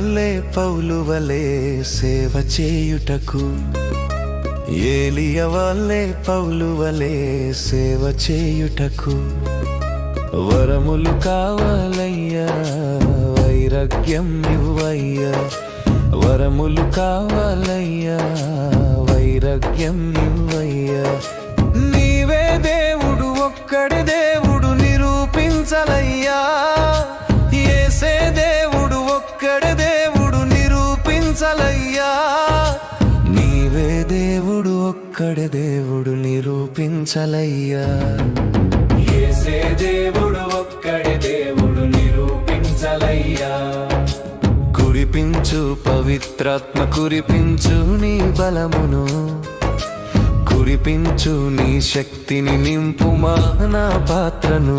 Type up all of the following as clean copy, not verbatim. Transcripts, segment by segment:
వల్లే పౌలు వలె సేవ చేయుటకు, ఏలియ వల్లే పౌలు వలె సేవ చేయుటకు వరములు కావాలయ్యా, వైరాగ్యం ఇవ్వయ్యా. వరములు కావాలయ్యా, వైరాగ్యం ఇవ్వయ్యా. నీవే దేవుడు, ఒక్కడే దేవుడు నిరూపించలయ్యా. యేసే దేవుడు, ఒక్కడే దేవుడు నిరూపించలయ్యా. నీవే దేవుడు, ఒక్కడే దేవుడు నిరూపించలయ్యా. యేసే దేవుడు, ఒక్కడే దేవుడు నిరూపించలయ్యా. కురిపించు పవిత్రాత్మ, కురిపించు నీ బలమును, కురిపించు నీ శక్తిని, నింపుమా నా పాత్రను.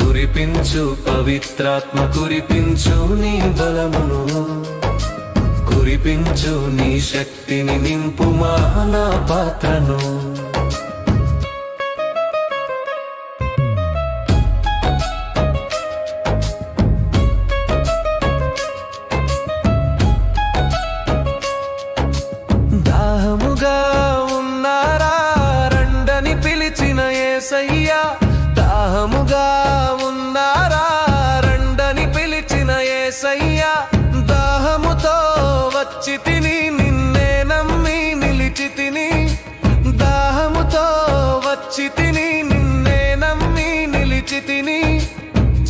కురిపించు పవిత్రాత్మ, కురిపించు నీ బలమును, కురిపించు నీ శక్తిని, నింపుమా నా పాత్రను. దాహముగా ఉన్నారా రండని పిలిచిన యేసయ్యా. దాహముగా ఉన్నారా రండని పిలిచిన యేసయ్యా. దాహముతో వచ్చి తిని, నిన్నే నమ్మి నిలిచి తిని. దాహముతో వచ్చి తిని, నిన్నే నమ్మి నిలిచి తిని.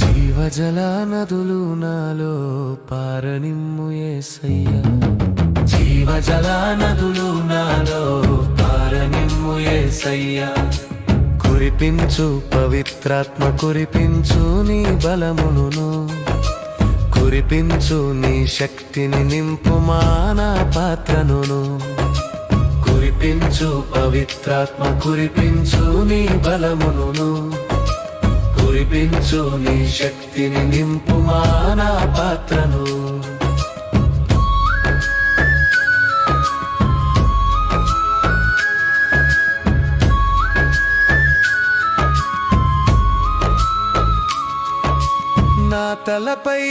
జీవజల నదులు నాలో పారనిమ్ము యేసయ్యా. జీవజల నదులు నాలో పారనిమ్ము యేసయ్యా. కురిపించు పవిత్రాత్మ, కురిపించు నీ బలమును, కురిపించు నీ శక్తిని, నింపుమా నా పాత్రను. కురిపించు పవిత్రాత్మ, కురిపించు నీ బలమును, కురిపించు నీ శక్తిని, నింపుమా నా పాత్రను. నా తలపై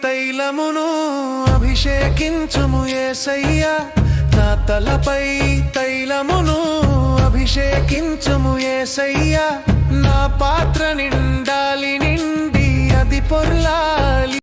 తైలమును అభిషేకించుము యేసయ్యా. నా తలపై తైలమును అభిషేకించుము యేసయ్యా. నా పాత్ర నిండాలి, నిండి అది పొర్లాలి.